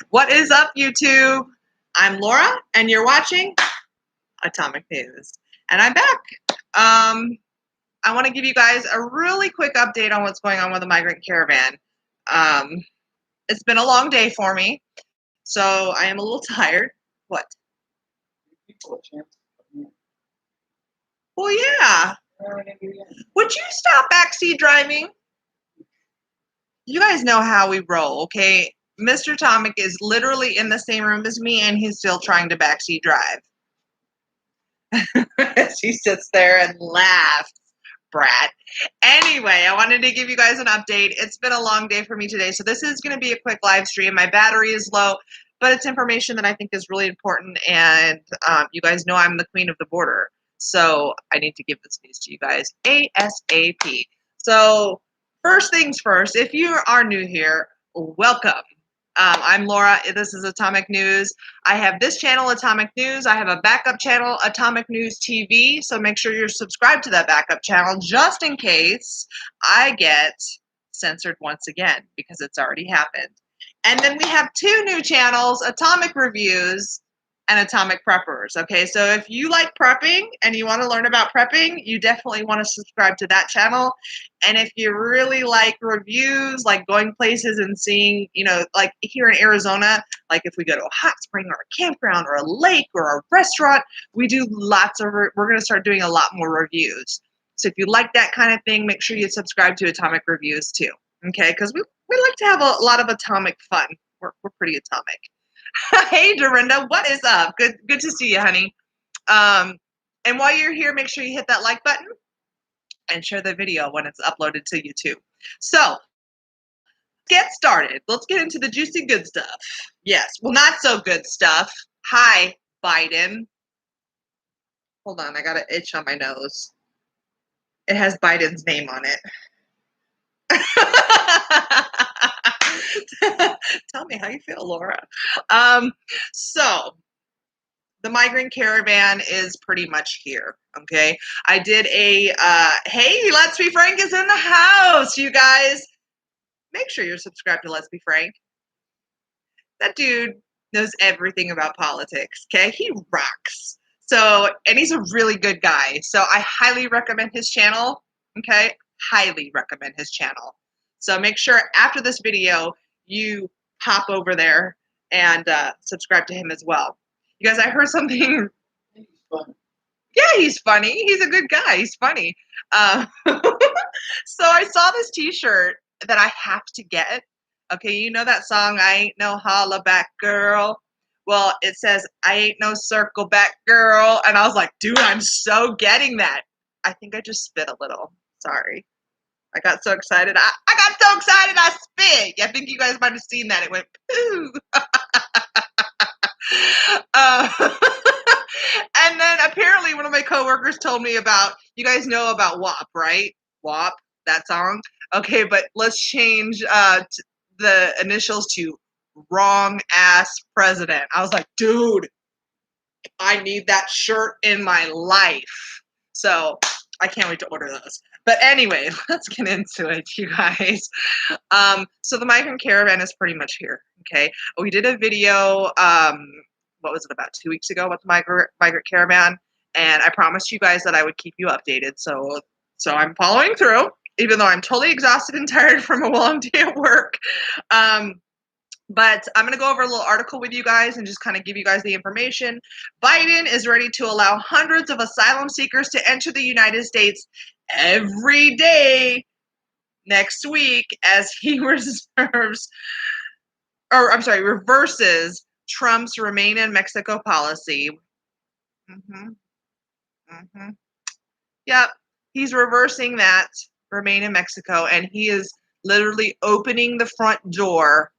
What is up, YouTube? I'm Laura, and you're watching Atomic News. And I'm back. I want to give you guys a really quick update on what's going on with the Migrant Caravan. It's been a long day for me, so I am a little tired. What? Well, yeah. Would you stop backseat driving? You guys know how we roll, okay? Mr. Atomic is literally in the same room as me, and he's still trying to backseat drive. She sits there and laughs, brat. Anyway, I wanted to give you guys an update. It's been a long day for me today, so this is going to be a quick live stream. My battery is low, but it's information that I think is really important, and you guys know I'm the queen of the border, so I need to give this news to you guys ASAP. So first things first, if you are new here, welcome. I'm Laura. This is Atomic News. I have this channel, Atomic News. I have a backup channel, Atomic News TV. So make sure you're subscribed to that backup channel just in case I get censored once again, because it's already happened. And then we have two new channels, Atomic Reviews and Atomic Preppers. Okay, so if you like prepping and you want to learn about prepping, you definitely want to subscribe to that channel. And if you really like reviews, like going places and seeing, you know, like here in Arizona, like if we go to a hot spring or a campground or a lake or a restaurant, we do lots of, we're going to start doing a lot more reviews. So if you like that kind of thing, make sure you subscribe to Atomic Reviews too. Okay, because we like to have a lot of atomic fun. We're pretty atomic. Hey, Dorinda, what is up? Good to see you, honey. And while you're here, make sure you hit that like button and share the video when it's uploaded to YouTube. So, get started. Let's get into the juicy good stuff. Yes, well, not so good stuff. Hi, Biden. Hold on, I got an itch on my nose. It has Biden's name on it. Tell me how you feel, Laura. So the Migrant Caravan is pretty much here. Okay, I did a hey, Let's Be Frank is in the house, you guys. Make sure you're subscribed to Let's Be Frank. That dude knows everything about politics. Okay, he rocks. So, and he's a really good guy. So I highly recommend his channel. Okay, highly recommend his channel. So make sure after this video you hop over there and subscribe to him as well. You guys, I heard something. Yeah, he's funny. He's a good guy. He's funny. So I saw this T-shirt that I have to get. Okay, you know that song, I Ain't No Holla Back Girl? Well, it says, I ain't no circle back girl. And I was like, dude, I'm so getting that. I think I just spit a little. Sorry. I got so excited. I got so excited I spit. I think you guys might have seen that. It went poo. And then apparently one of my coworkers told me about, you guys know about WAP, right? WAP, that song. Okay, but let's change the initials to Wrong Ass President. I was like, dude, I need that shirt in my life. So I can't wait to order those. But anyway, let's get into it, you guys. So the Migrant Caravan is pretty much here. Okay, we did a video. What was it, about 2 weeks ago with the Migrant Caravan, and I promised you guys that I would keep you updated. So I'm following through, even though I'm totally exhausted and tired from a long day at work. But I'm going to go over a little article with you guys and just kind of give you guys the information. Biden is ready to allow hundreds of asylum seekers to enter the United States every day next week as he reverses Trump's Remain in Mexico policy. Yep, he's reversing that Remain in Mexico, and he is literally opening the front door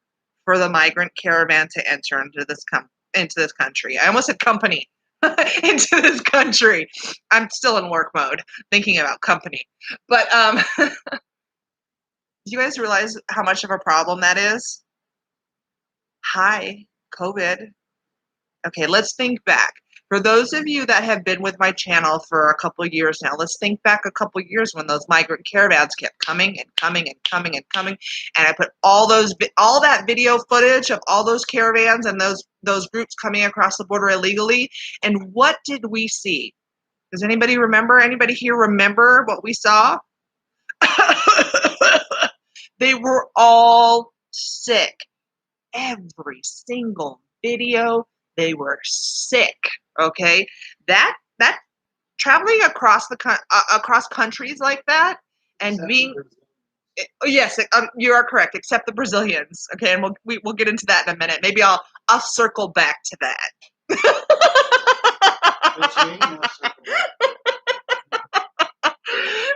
for the Migrant Caravan to enter into this country. I almost said company. Into this country. I'm still in work mode, thinking about company. But do you guys realize how much of a problem that is? Hi, COVID. Okay, let's think back. For those of you that have been with my channel for a couple of years now, let's think back a couple of years when those migrant caravans kept coming and coming and coming and coming, and I put all that video footage of all those caravans and those groups coming across the border illegally. And what did we see? Does anybody remember? Anybody here remember what we saw? They were all sick. Every single video, they were sick. Okay, that traveling across across countries like that and except being yes, you are correct, except the Brazilians. Okay, and we'll get into that in a minute. Maybe I'll circle back to that.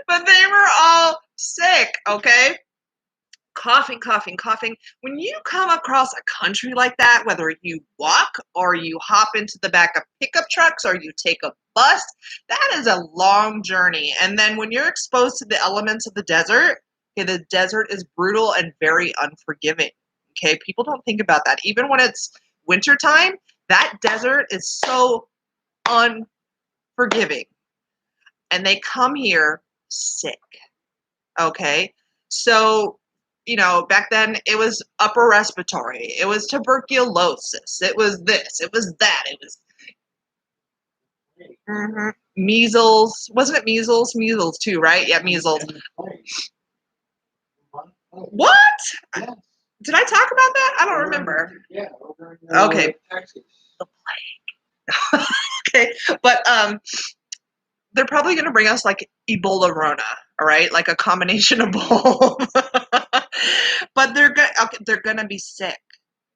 But they were all sick. Okay. Coughing, coughing, coughing. When you come across a country like that, whether you walk or you hop into the back of pickup trucks or you take a bus, that is a long journey. And then when you're exposed to the elements of the desert, okay, the desert is brutal and very unforgiving. Okay, people don't think about that. Even when it's wintertime, that desert is so unforgiving. And they come here sick. Okay, so back then it was upper respiratory, it was tuberculosis, it was this, it was that, it was measles. Wasn't it measles? Measles too, right? Yeah, measles. What? Did I talk about that? I don't remember. Yeah. Okay. The plague. Okay, but they're probably going to bring us like Ebola Rona, all right? Like a combination of both. But they're going to be sick.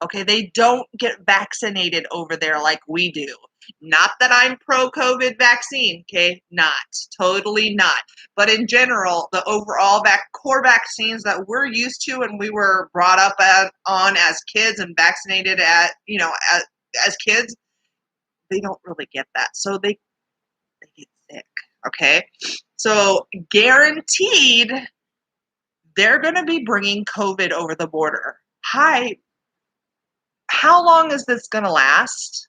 Okay, they don't get vaccinated over there like we do. Not that I'm pro-COVID vaccine, okay? Not. Totally not. But in general, the overall core vaccines that we're used to and we were brought up on as kids and vaccinated as kids, they don't really get that. So they get sick, okay? So guaranteed they're going to be bringing COVID over the border. Hi. How long is this going to last?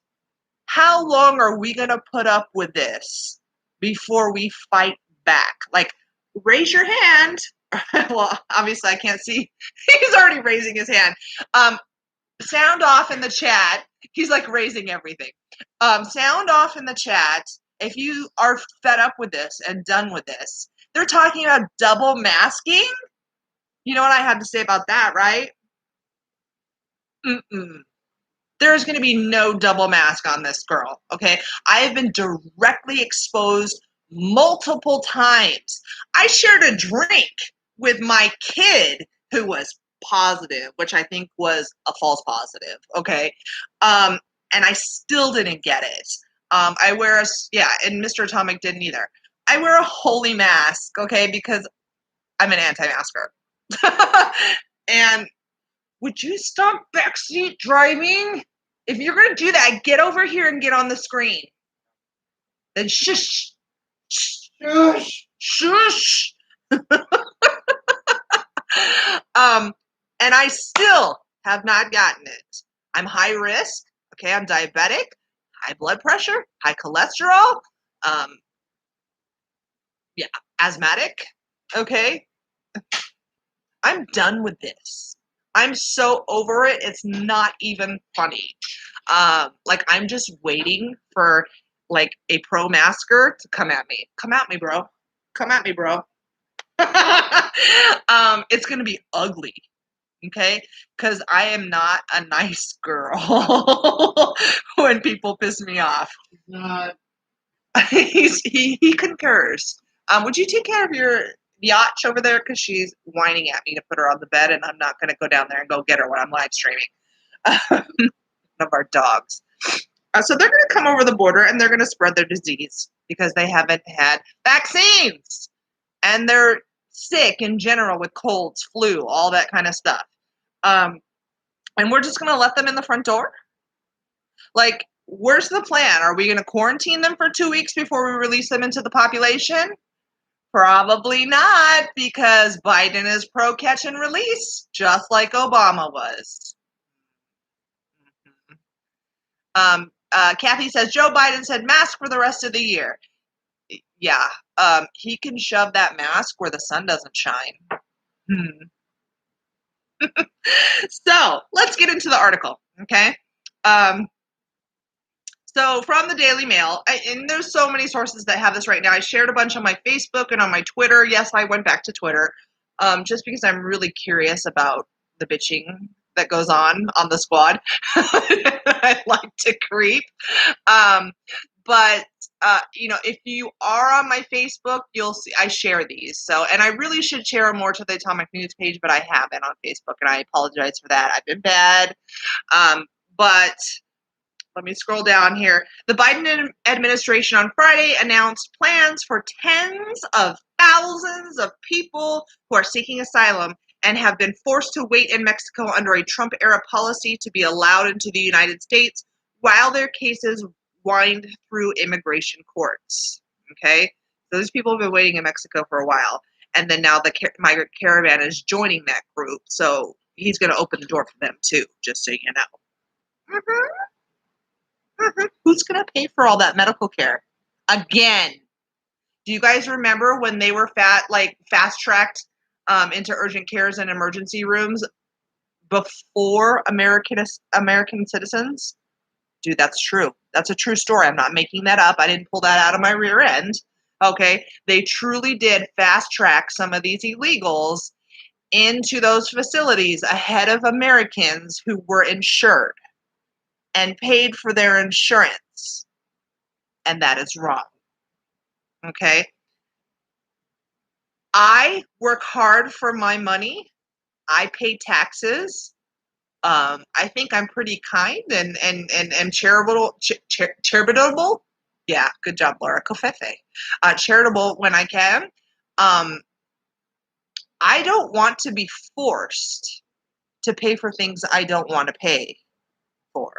How long are we going to put up with this before we fight back? Like, raise your hand. Well, obviously I can't see. He's already raising his hand. Sound off in the chat. He's like raising everything. Sound off in the chat if you are fed up with this and done with this. They're talking about double masking. You know what I had to say about that, right? There's going to be no double mask on this girl, okay? I have been directly exposed multiple times. I shared a drink with my kid who was positive, which I think was a false positive, okay? And I still didn't get it. I wear and Mr. Atomic didn't either. I wear a holy mask, okay, because I'm an anti-masker. And would you stop backseat driving? If you're going to do that, get over here and get on the screen. Then shush. Shush. Shush. And I still have not gotten it. I'm high risk. Okay, I'm diabetic, high blood pressure, high cholesterol. Asthmatic. Okay. I'm done with this. I'm so over it. It's not even funny. Like I'm just waiting for like a pro-masker to come at me. Come at me, bro. Come at me, bro. It's gonna be ugly. Okay, because I am not a nice girl when people piss me off. Not. He concurs. Would you take care of your biatch over there? Because she's whining at me to put her on the bed, and I'm not going to go down there and go get her when I'm live streaming. One of our dogs. So they're going to come over the border, and they're going to spread their disease because they haven't had vaccines. And they're sick in general with colds, flu, all that kind of stuff. And we're just going to let them in the front door? Like, where's the plan? Are we going to quarantine them for 2 weeks before we release them into the population? Probably not, because Biden is pro catch and release, just like Obama was. Kathy says, Joe Biden said mask for the rest of the year. Yeah, he can shove that mask where the sun doesn't shine. So let's get into the article, okay? So from the Daily Mail, and there's so many sources that have this right now. I shared a bunch on my Facebook and on my Twitter. Yes, I went back to Twitter, just because I'm really curious about the bitching that goes on the squad. I like to creep. But if you are on my Facebook, you'll see I share these. So, and I really should share them more to the Atomic News page, but I haven't on Facebook, and I apologize for that. I've been bad. But let me scroll down here. The Biden administration on Friday announced plans for tens of thousands of people who are seeking asylum and have been forced to wait in Mexico under a Trump-era policy to be allowed into the United States while their cases wind through immigration courts. Okay? So these people have been waiting in Mexico for a while, and then now the Migrant Caravan is joining that group, so he's going to open the door for them too, just so you know. Mm-hmm. Who's going to pay for all that medical care? Again, do you guys remember when they were fast-tracked into urgent cares and emergency rooms before American citizens? Dude, that's true. That's a true story. I'm not making that up. I didn't pull that out of my rear end. Okay? They truly did fast-track some of these illegals into those facilities ahead of Americans who were insured and paid for their insurance. And that is wrong. Okay? I work hard for my money. I pay taxes. I think I'm pretty kind and charitable. Charitable. Yeah, good job, Laura. Covfefe. Charitable when I can. I don't want to be forced to pay for things I don't want to pay for.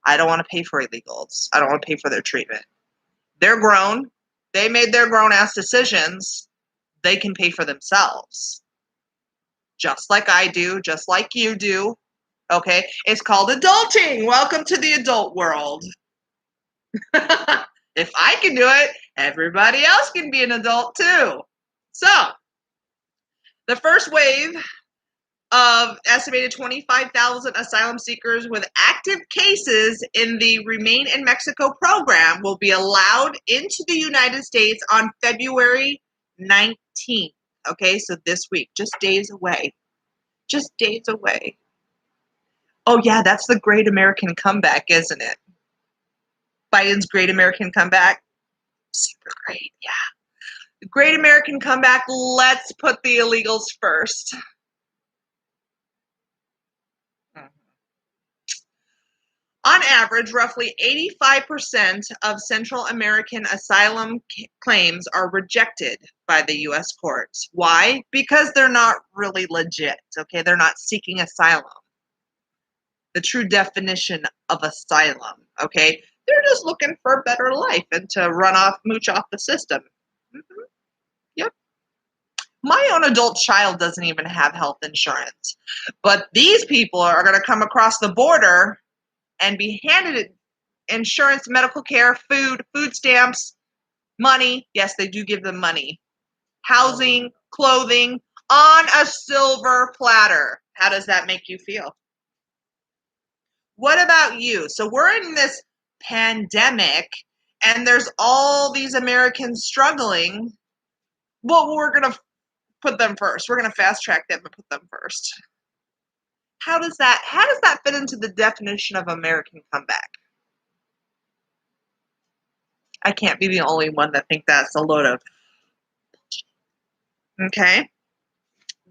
I don't want to pay for illegals. I don't want to pay for their treatment. They're grown. They made their grown-ass decisions. They can pay for themselves. Just like I do, just like you do. Okay? It's called adulting. Welcome to the adult world. If I can do it, everybody else can be an adult too. So, the first wave of estimated 25,000 asylum seekers with active cases in the Remain in Mexico program will be allowed into the United States on February 19th. Okay, so this week, just days away. Just days away. Oh, yeah, that's the Great American Comeback, isn't it? Biden's Great American Comeback. Super great, yeah. The Great American Comeback, let's put the illegals first. On average, roughly 85% of Central American asylum claims are rejected by the U.S. courts. Why? Because they're not really legit, okay? They're not seeking asylum. The true definition of asylum, okay? They're just looking for a better life and to mooch off the system. Mm-hmm. Yep. My own adult child doesn't even have health insurance. But these people are going to come across the border and be handed insurance, medical care, food stamps, money. Yes, they do give them money. Housing, clothing, on a silver platter. How does that make you feel? What about you? So we're in this pandemic, and there's all these Americans struggling. Well, we're going to put them first. We're going to fast track them and put them first. How does that fit into the definition of American comeback? I can't be the only one that think that's a load of. Okay.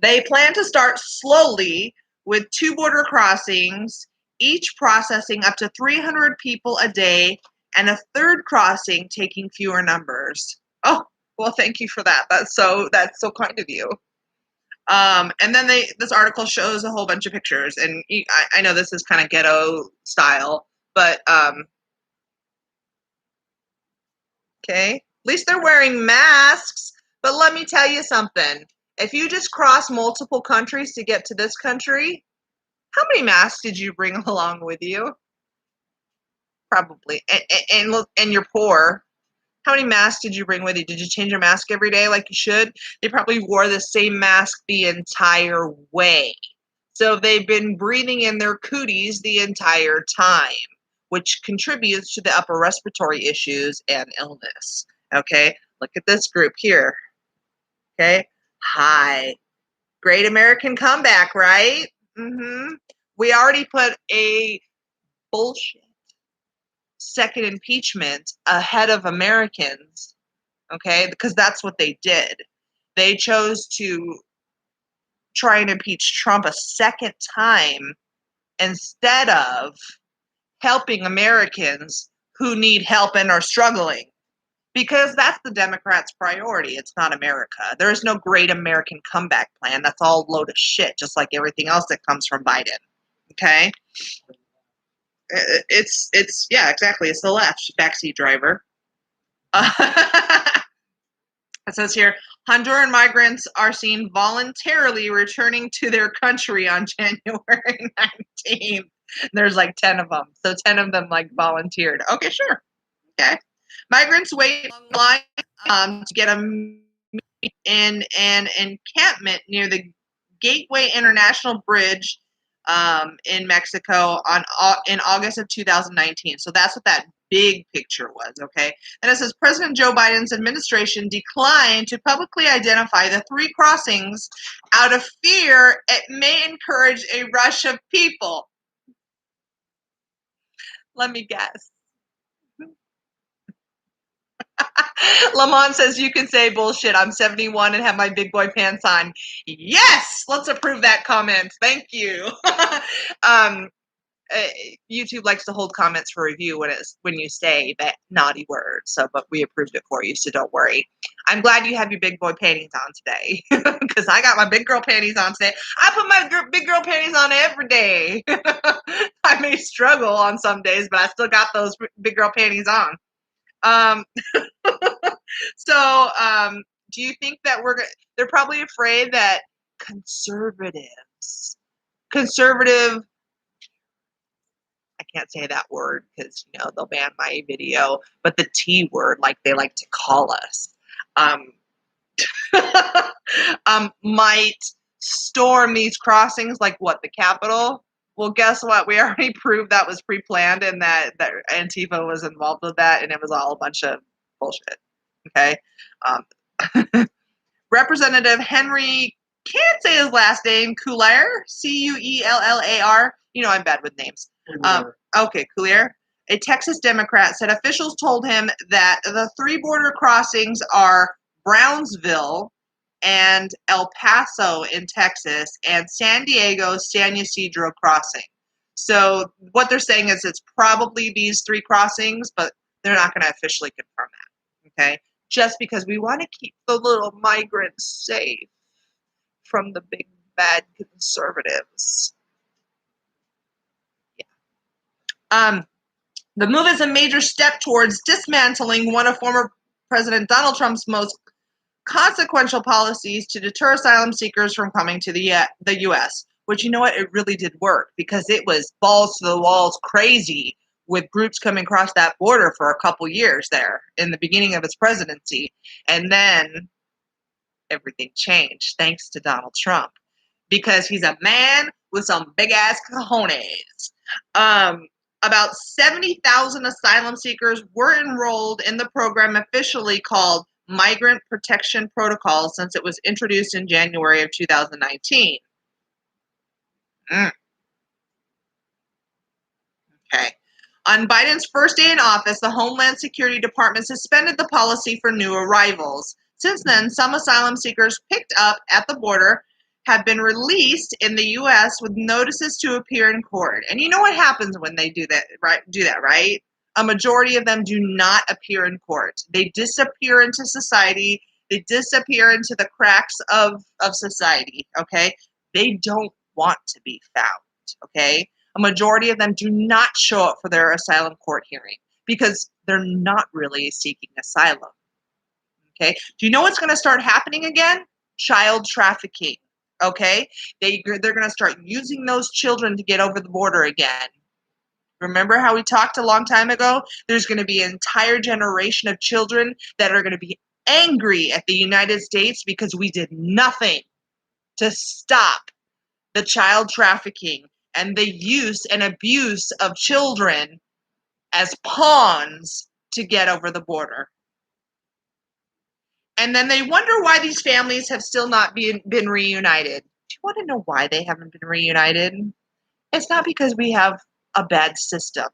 They plan to start slowly with 2 border crossings, each processing up to 300 people a day, and a third crossing taking fewer numbers. Oh, well, thank you for that. That's so kind of you. And then this article shows a whole bunch of pictures, and I know this is kind of ghetto style, but okay. At least they're wearing masks. But let me tell you something. If you just cross multiple countries to get to this country, how many masks did you bring along with you? Probably. And you're poor. How many masks did you bring with you? Did you change your mask every day like you should? They probably wore the same mask the entire way. So they've been breathing in their cooties the entire time, which contributes to the upper respiratory issues and illness. Okay, look at this group here. Okay, hi. Great American comeback, right? We already put a bullshit second impeachment ahead of Americans, okay? Because that's what they did. They chose to try and impeach Trump a second time instead of helping Americans who need help and are struggling. Because that's the Democrats' priority. It's not America. There is no great American comeback plan. That's all a load of shit, just like everything else that comes from Biden. Okay? It's yeah, exactly. It's the left backseat driver. It says here, Honduran migrants are seen voluntarily returning to their country on January 19th. There's like 10 of them. So 10 of them like volunteered. Okay, sure. Okay. Migrants wait online to get in an encampment near the Gateway International Bridge in Mexico in August of 2019. So that's what that big picture was, okay? And it says President Joe Biden's administration declined to publicly identify the three crossings out of fear it may encourage a rush of people. Let me guess. Lamont says you can say bullshit. I'm 71 and have my big boy pants on. Yes, let's approve that comment. Thank you. YouTube likes to hold comments for review when you say that naughty word. So, but we approved it for you, so don't worry. I'm glad you have your big boy panties on today because I got my big girl panties on today. I put my big girl panties on every day. I may struggle on some days, but I still got those big girl panties on. So, do you think that they're probably afraid that conservative, I can't say that word because, they'll ban my video, but the T word, like they like to call us, might storm these crossings like what, the Capitol? Well, guess what? We already proved that was pre-planned and that Antifa was involved with that, and it was all a bunch of bullshit. Okay? Representative Henry, can't say his last name, Cuellar, Cuellar. I'm bad with names. Okay, Cuellar. A Texas Democrat said officials told him that the three border crossings are Brownsville and El Paso in Texas and San Diego San Ysidro crossing. So what they're saying is it's probably these three crossings, but they're not going to officially confirm that. Okay? Just because we want to keep the little migrants safe from the big bad conservatives. Yeah. The move is a major step towards dismantling one of former President Donald Trump's most consequential policies to deter asylum seekers from coming to the U.S., which, you know what, it really did work because it was balls to the walls crazy with groups coming across that border for a couple years there in the beginning of his presidency. And then everything changed thanks to Donald Trump because he's a man with some big-ass cojones. About 70,000 asylum seekers were enrolled in the program officially called Migrant Protection Protocol since it was introduced in January of 2019. Okay. On Biden's first day in office, the Homeland Security Department suspended the policy for new arrivals. Since then, some asylum seekers picked up at the border have been released in the U.S. with notices to appear in court. And you know what happens when they do that, right? A majority of them do not appear in court. They disappear into society. They disappear into the cracks of society, okay? They don't want to be found, okay? A majority of them do not show up for their asylum court hearing because they're not really seeking asylum, okay? Do you know what's going to start happening again? Child trafficking, okay? They're going to start using those children to get over the border again. Remember how we talked a long time ago? There's going to be an entire generation of children that are going to be angry at the United States because we did nothing to stop the child trafficking and the use and abuse of children as pawns to get over the border. And then they wonder why these families have still not been reunited. Do you want to know why they haven't been reunited? It's not because we have a bad system.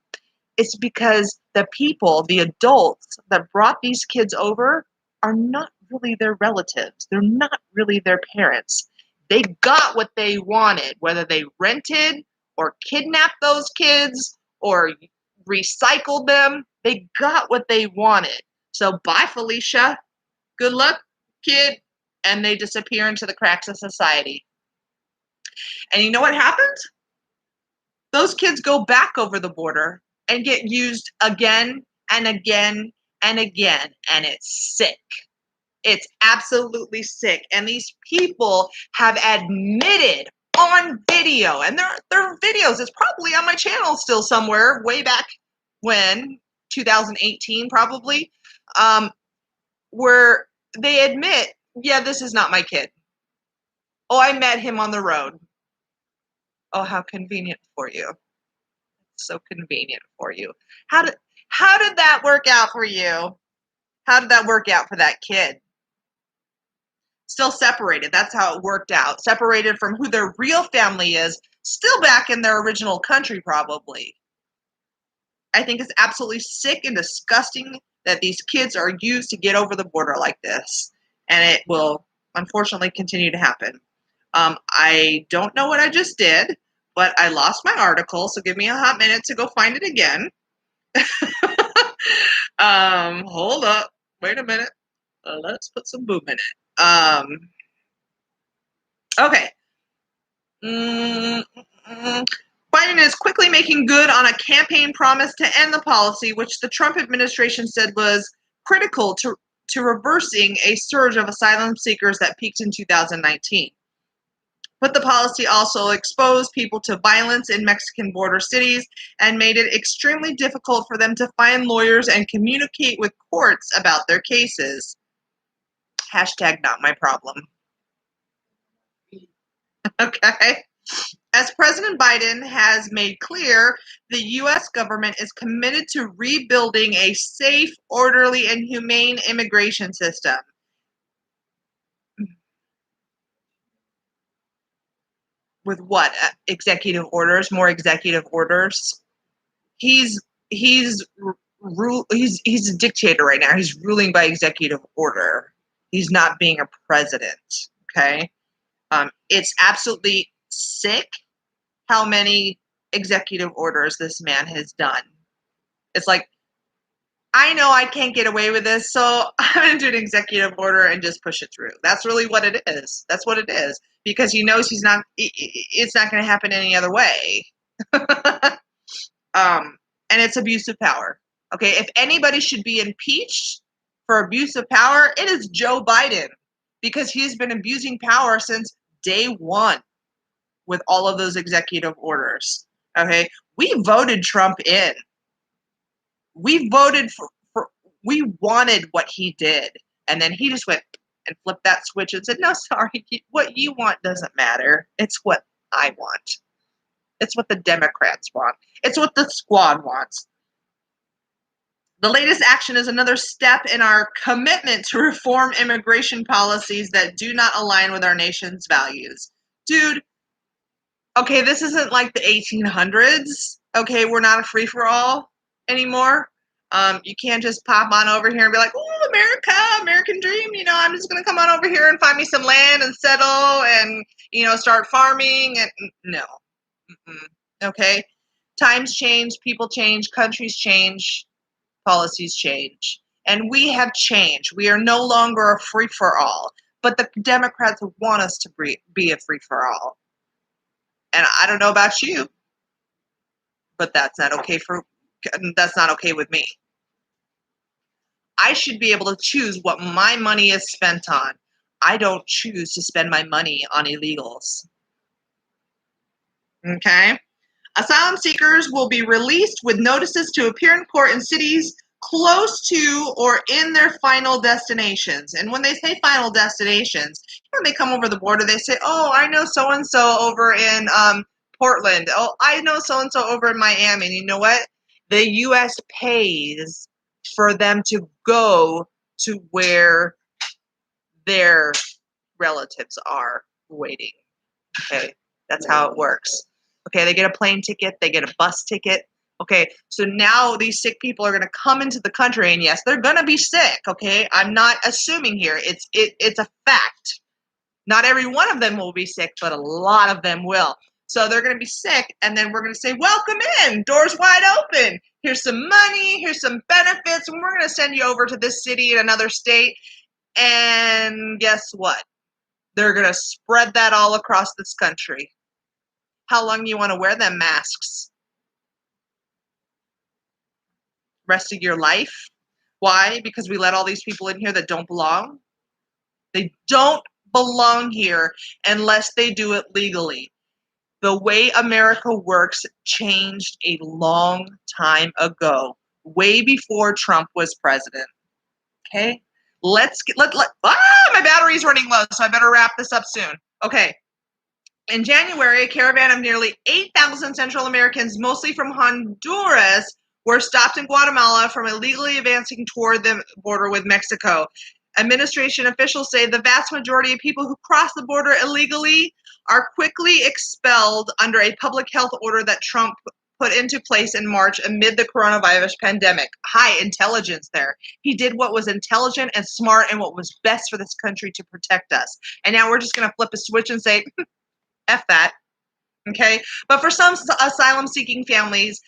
It's because the people, the adults that brought these kids over are not really their relatives. They're not really their parents. They got what they wanted, whether they rented or kidnapped those kids or recycled them. They got what they wanted. So bye, Felicia. Good luck, kid. And they disappear into the cracks of society. And you know what happens? Those kids go back over the border and get used again and again and again. And it's sick. It's absolutely sick. And these people have admitted on video, and their videos, it's probably on my channel still somewhere, way back when, 2018 probably, where they admit, yeah, this is not my kid. Oh, I met him on the road. Oh, how convenient for you. So convenient for you. How did that work out for you? How did that work out for that kid? Still separated. That's how it worked out. Separated from who their real family is, still back in their original country probably. I think it's absolutely sick and disgusting that these kids are used to get over the border like this. And it will unfortunately continue to happen. I don't know what I just did, but I lost my article, so give me a hot minute to go find it again. Hold up. Wait a minute. Let's put some boom in it. Okay. Biden is quickly making good on a campaign promise to end the policy, which the Trump administration said was critical to reversing a surge of asylum seekers that peaked in 2019. But the policy also exposed people to violence in Mexican border cities and made it extremely difficult for them to find lawyers and communicate with courts about their cases. Hashtag not my problem. Okay. As President Biden has made clear, the U.S. government is committed to rebuilding a safe, orderly, and humane immigration system. With what? Executive orders? More executive orders? He's a dictator right now. He's ruling by executive order. He's not being a president. Okay, it's absolutely sick how many executive orders this man has done. It's like, I know I can't get away with this, so I'm going to do an executive order and just push it through. That's really what it is. That's what it is, because he knows it's not going to happen any other way. And it's abuse of power. Okay, if anybody should be impeached for abuse of power, it is Joe Biden, because he's been abusing power since day one with all of those executive orders. Okay, we voted Trump in. We voted we wanted what he did, and then he just went and flipped that switch and said, no, sorry, what you want doesn't matter. It's what I want. It's what the Democrats want. It's what the squad wants. The latest action is another step in our commitment to reform immigration policies that do not align with our nation's values. Dude, okay, this isn't like the 1800s. Okay, we're not a free-for-all anymore. You can't just pop on over here and be like, oh, America, American dream. I'm just going to come on over here and find me some land and settle and, start farming. And no. Okay? Times change, people change, countries change, policies change. And we have changed. We are no longer a free-for-all. But the Democrats want us to be a free-for-all. And I don't know about you, but that's not okay with me. I should be able to choose what my money is spent on. I don't choose to spend my money on illegals. Okay? Asylum seekers will be released with notices to appear in court in cities close to or in their final destinations. And when they say final destinations, when they come over the border, they say, oh, I know so-and-so over in Portland. Oh, I know so-and-so over in Miami. And you know what? The U.S. pays for them to go to where their relatives are waiting. Okay, that's how it works. Okay, they get a plane ticket, they get a bus ticket. Okay, so now these sick people are going to come into the country, and yes, they're going to be sick. Okay, I'm not assuming here. It's a fact. Not every one of them will be sick, but a lot of them will. So they're going to be sick, and then we're going to say, welcome in, doors wide open. Here's some money, here's some benefits, and we're going to send you over to this city in another state. And guess what? They're going to spread that all across this country. How long do you want to wear them masks? Rest of your life? Why? Because we let all these people in here that don't belong? They don't belong here unless they do it legally. The way America works changed a long time ago, way before Trump was president. Okay? My battery's running low, so I better wrap this up soon. Okay. In January, a caravan of nearly 8,000 Central Americans, mostly from Honduras, were stopped in Guatemala from illegally advancing toward the border with Mexico. Administration officials say the vast majority of people who cross the border illegally are quickly expelled under a public health order that Trump put into place in March amid the coronavirus pandemic. High intelligence there. He did what was intelligent and smart and what was best for this country to protect us. And now we're just going to flip a switch and say, F that, okay? But for some asylum-seeking families,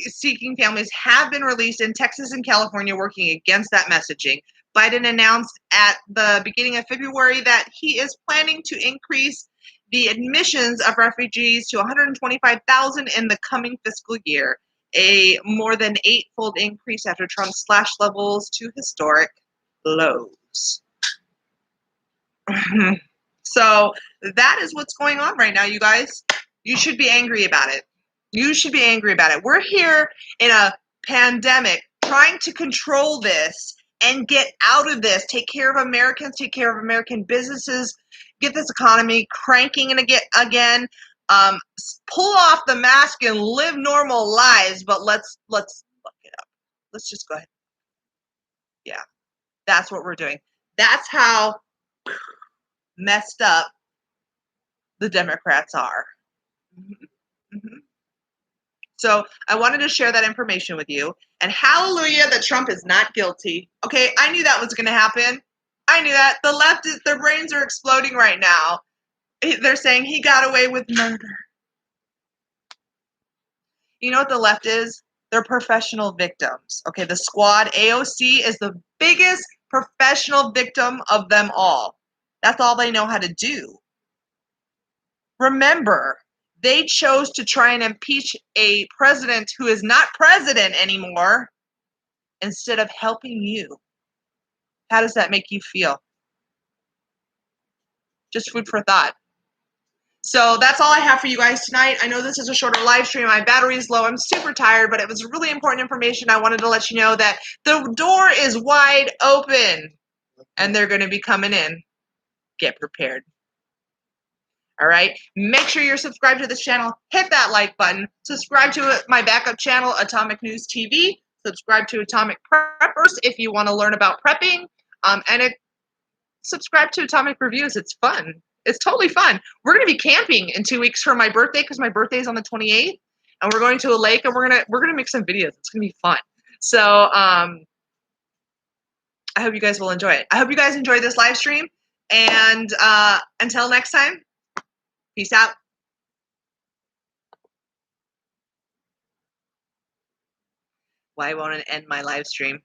seeking families have been released in Texas and California working against that messaging. Biden announced at the beginning of February that he is planning to increase the admissions of refugees to 125,000 in the coming fiscal year, a more than 8-fold increase after Trump slashed levels to historic lows. So that is what's going on right now, you guys. You should be angry about it. You should be angry about it. We're here in a pandemic trying to control this and get out of this. Take care of Americans, take care of American businesses, get this economy cranking again. Pull off the mask and live normal lives, but let's look it up. Let's just go ahead. Yeah, that's what we're doing. That's how messed up the Democrats are. Mm-hmm. So I wanted to share that information with you. And hallelujah that Trump is not guilty. Okay, I knew that was going to happen. I knew that. The left, their brains are exploding right now. They're saying he got away with murder. You know what the left is? They're professional victims. Okay, the squad, AOC, is the biggest professional victim of them all. That's all they know how to do. Remember, they chose to try and impeach a president who is not president anymore instead of helping you. How does that make you feel? Just food for thought. So that's all I have for you guys tonight. I know this is a shorter live stream. My battery is low. I'm super tired, but it was really important information. I wanted to let you know that the door is wide open and they're going to be coming in. Get prepared. All right. Make sure you're subscribed to this channel. Hit that like button. Subscribe to my backup channel, Atomic News TV. Subscribe to Atomic Preppers if you want to learn about prepping. Subscribe to Atomic Reviews. It's fun. It's totally fun. We're going to be camping in 2 weeks for my birthday because my birthday is on the 28th, and we're going to a lake and we're gonna make some videos. It's going to be fun. So I hope you guys will enjoy it. I hope you guys enjoyed this live stream. And until next time. Peace out. Why won't it end my live stream?